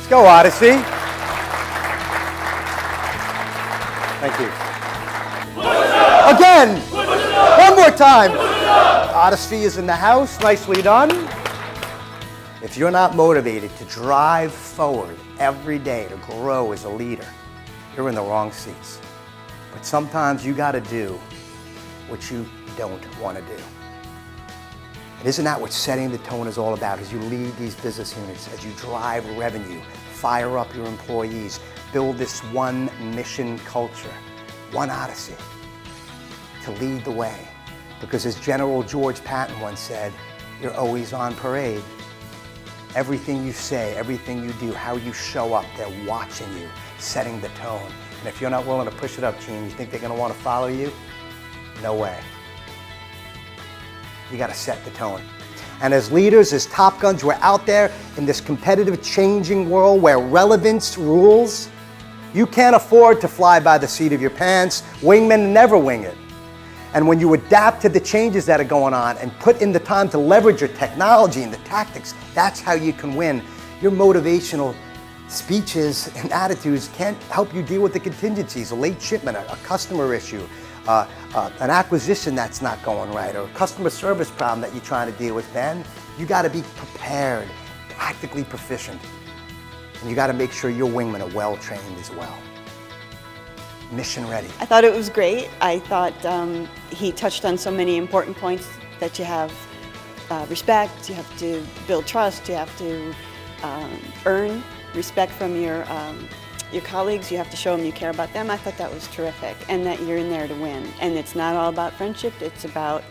go, Odyssey. Thank you. Again, one more time. Odyssey is in the house, nicely done. If you're not motivated to drive forward every day to grow as a leader, you're in the wrong seats. But sometimes you got to do what you don't want to do. And isn't that what setting the tone is all about? As you lead these business units, as you drive revenue, fire up your employees, build this one mission culture, one Odyssey, to lead the way. Because as General George Patton once said, you're always on parade. Everything you say, everything you do, how you show up, they're watching you, setting the tone. And if you're not willing to push it up, Gene, you think they're going to want to follow you? No way. You got to set the tone. And as leaders, as Top Guns, we're out there in this competitive, changing world where relevance rules. You can't afford to fly by the seat of your pants. Wingmen never wing it. And when you adapt to the changes that are going on and put in the time to leverage your technology and the tactics, that's how you can win. Your motivational speeches and attitudes can't help you deal with the contingencies, a late shipment, a customer issue, an acquisition that's not going right, or a customer service problem that you're trying to deal with. Then you got to be prepared, tactically proficient. And you got to make sure your wingmen are well trained as well. Mission ready. I thought it was great. I thought he touched on so many important points that you have respect, you have to build trust, you have to earn respect from your colleagues, you have to show them you care about them. I thought that was terrific, and that you're in there to win. And it's not all about friendship, it's about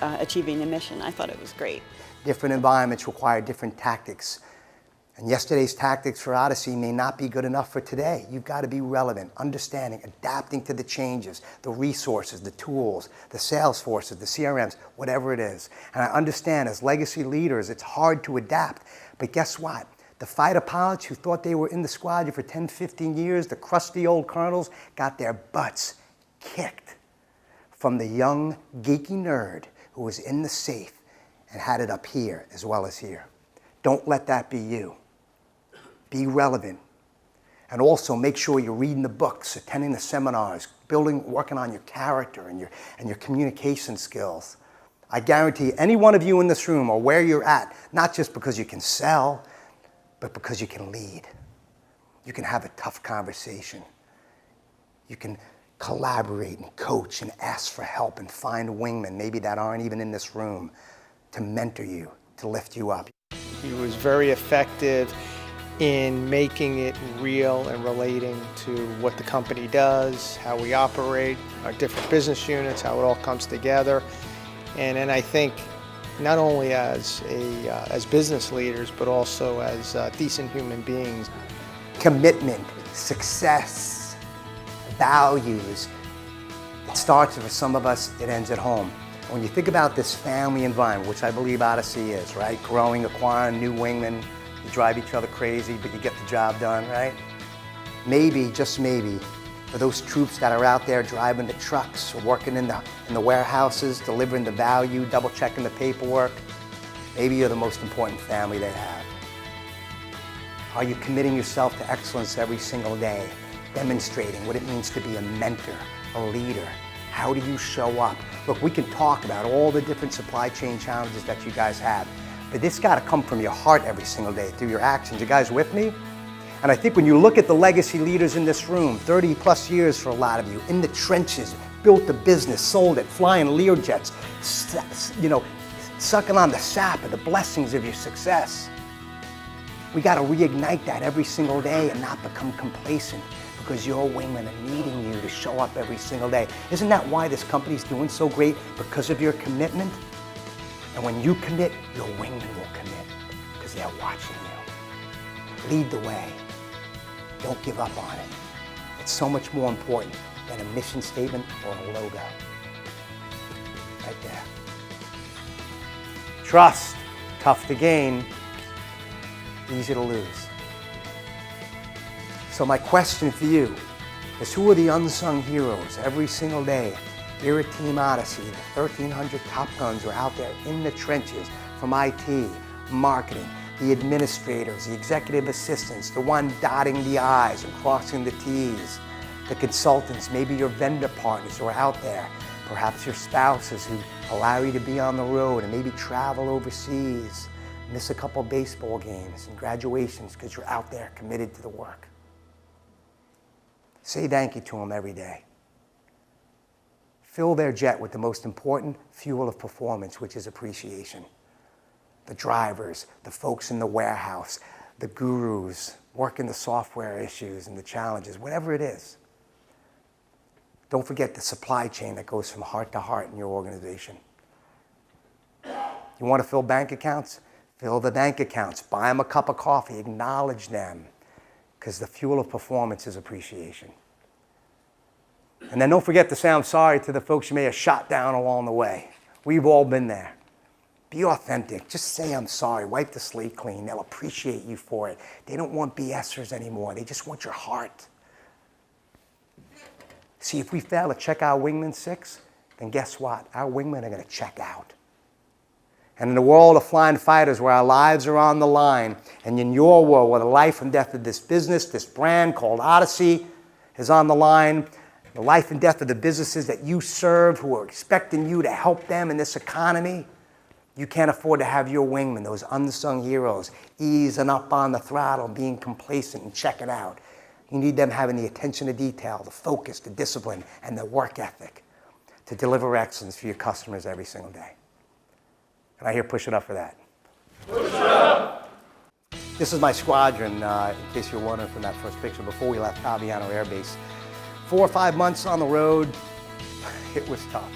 achieving the mission. I thought it was great. Different environments require different tactics. And yesterday's tactics for Odyssey may not be good enough for today. You've got to be relevant, understanding, adapting to the changes, the resources, the tools, the sales forces, the CRMs, whatever it is. And I understand as legacy leaders, it's hard to adapt. But guess what? The fighter pilots who thought they were in the squadron for 10, 15 years, the crusty old colonels, got their butts kicked from the young, geeky nerd who was in the safe and had it up here as well as here. Don't let that be you. Be relevant. And also make sure you're reading the books, attending the seminars, working on your character and your communication skills. I guarantee any one of you in this room or where you're at, not just because you can sell, but because you can lead. You can have a tough conversation. You can collaborate and coach and ask for help and find wingmen, maybe that aren't even in this room, to mentor you, to lift you up. He was very effective in making it real and relating to what the company does, how we operate, our different business units, how it all comes together. And I think not only as business leaders, but also as decent human beings. Commitment, success, values. It starts for some of us, it ends at home. When you think about this family environment, which I believe Odyssey is, right? Growing, acquiring new wingmen, you drive each other crazy, but you get the job done, right? Maybe, just maybe, for those troops that are out there driving the trucks or working in the warehouses, delivering the value, double checking the paperwork, maybe you're the most important family they have. Are you committing yourself to excellence every single day, demonstrating what it means to be a mentor, a leader? How do you show up? Look, we can talk about all the different supply chain challenges that you guys have, but this got to come from your heart every single day through your actions. You guys with me? And I think when you look at the legacy leaders in this room, 30 plus years for a lot of you, in the trenches, built the business, sold it, flying Learjets, sucking on the sap of the blessings of your success. We got to reignite that every single day and not become complacent, because your wingmen are needing you to show up every single day. Isn't that why this company's doing so great? Because of your commitment? And when you commit, your wingmen will commit, because they're watching you. Lead the way. Don't give up on it. It's so much more important than a mission statement or a logo. Right there. Trust, tough to gain, easy to lose. So my question for you is, who are the unsung heroes every single day here at Team Odyssey? The 1,300 Top Guns are out there in the trenches, from IT, marketing, the administrators, the executive assistants, the one dotting the I's and crossing the T's, the consultants, maybe your vendor partners who are out there, perhaps your spouses who allow you to be on the road and maybe travel overseas, miss a couple baseball games and graduations because you're out there committed to the work. Say thank you to them every day. Fill their jet with the most important fuel of performance, which is appreciation. The drivers, the folks in the warehouse, the gurus working the software issues and the challenges, whatever it is. Don't forget the supply chain that goes from heart to heart in your organization. You want to fill bank accounts? Fill the bank accounts. Buy them a cup of coffee. Acknowledge them. Because the fuel of performance is appreciation. And then don't forget to say I'm sorry to the folks you may have shot down along the way. We've all been there. Be authentic. Just say I'm sorry. Wipe the slate clean. They'll appreciate you for it. They don't want BSers anymore. They just want your heart. See, if we fail to check our wingman 6, then guess what? Our wingmen are going to check out. And in the world of flying fighters where our lives are on the line, and in your world where the life and death of this business, this brand called Odyssey is on the line, the life and death of the businesses that you serve who are expecting you to help them in this economy, you can't afford to have your wingmen, those unsung heroes, easing up on the throttle, being complacent and checking out. You need them having the attention to detail, the focus, the discipline, and the work ethic to deliver excellence for your customers every single day. And I hear push it up for that. Push it up! This is my squadron, in case you're wondering from that first picture, before we left Fabiano Air Base. 4 or 5 months on the road, it was tough.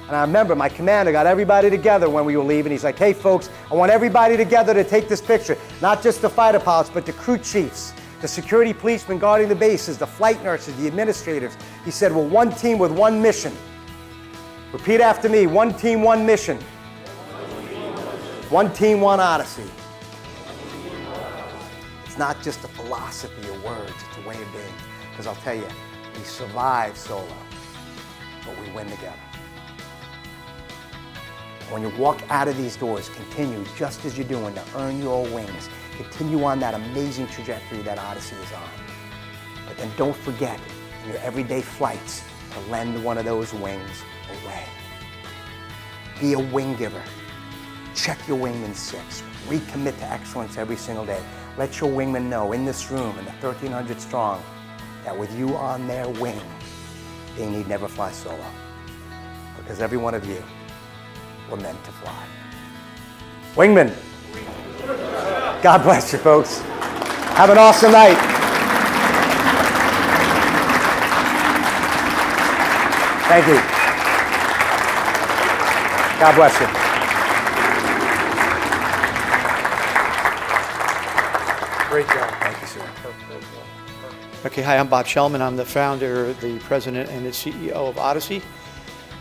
And I remember my commander got everybody together when we were leaving. He's like, hey folks, I want everybody together to take this picture. Not just the fighter pilots, but the crew chiefs, the security policemen guarding the bases, the flight nurses, the administrators. He said, we're one team with one mission. Repeat after me, one team, one mission. One team, one Odyssey. It's not just a philosophy or words, it's a way of being. Because I'll tell you, we survive solo, but we win together. When you walk out of these doors, continue just as you're doing to earn your wings. Continue on that amazing trajectory that Odyssey is on. But then don't forget, in your everyday flights, to lend one of those wings away. Be a wing giver. Check your wingman 6. Recommit to excellence every single day. Let your wingmen know in this room, in the 1,300 strong, that with you on their wing, they need never fly solo. Because every one of you were meant to fly. Wingman, God bless you, folks. Have an awesome night. Thank you. God bless you. Great job. Thank you, sir. Okay, hi, I'm Bob Shellman. I'm the founder, the president, and the CEO of Odyssey,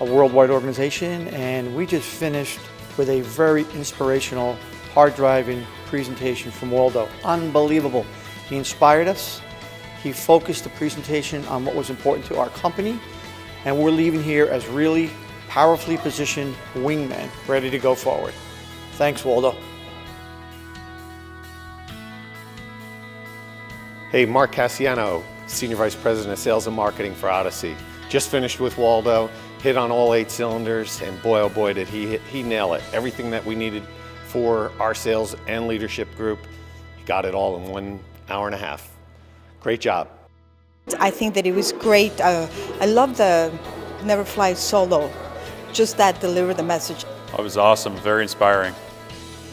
a worldwide organization, and we just finished with a very inspirational, hard-driving presentation from Waldo. Unbelievable. He inspired us. He focused the presentation on what was important to our company, and we're leaving here as really powerfully positioned wingmen ready to go forward. Thanks, Waldo. Hey, Mark Cassiano, Senior Vice President of Sales and Marketing for Odyssey. Just finished with Waldo, hit on all 8 cylinders, and boy, oh boy, did he nail it. Everything that we needed for our sales and leadership group, he got it all in 1 hour and a half. Great job. I think that it was great. I love the never fly solo, just that delivered the message. It was awesome, very inspiring.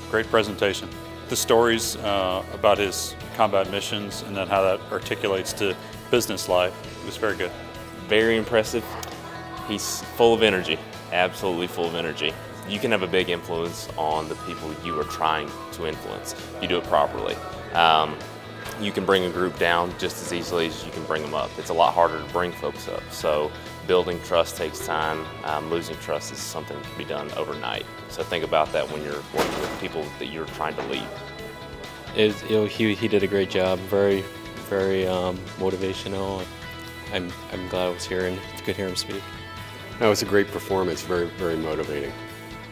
Great presentation. The stories about his combat missions and then how that articulates to business life, it was very good. Very impressive. He's full of energy, absolutely full of energy. You can have a big influence on the people you are trying to influence. You do it properly. You can bring a group down just as easily as you can bring them up. It's a lot harder to bring folks up. So building trust takes time. Losing trust is something that can be done overnight. So think about that when you're working with people that you're trying to lead. He did a great job. Very motivational. I'm glad I was here, and it's good to hear him speak. No, it's a great performance. Very motivating.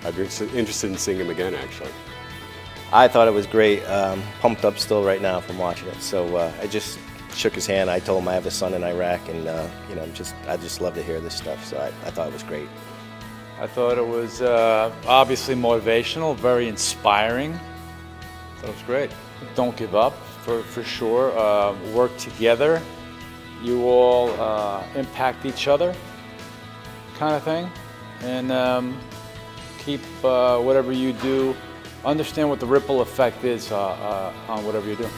I'd be interested in seeing him again, actually. I thought it was great. Pumped up still right now from watching it. So I just shook his hand. I told him I have a son in Iraq, and you know, I just love to hear this stuff. So I thought it was great. I thought it was obviously motivational, very inspiring. I thought it was great. Don't give up, for sure. Work together. You all impact each other, kind of thing. And keep whatever you do, understand what the ripple effect is on whatever you do.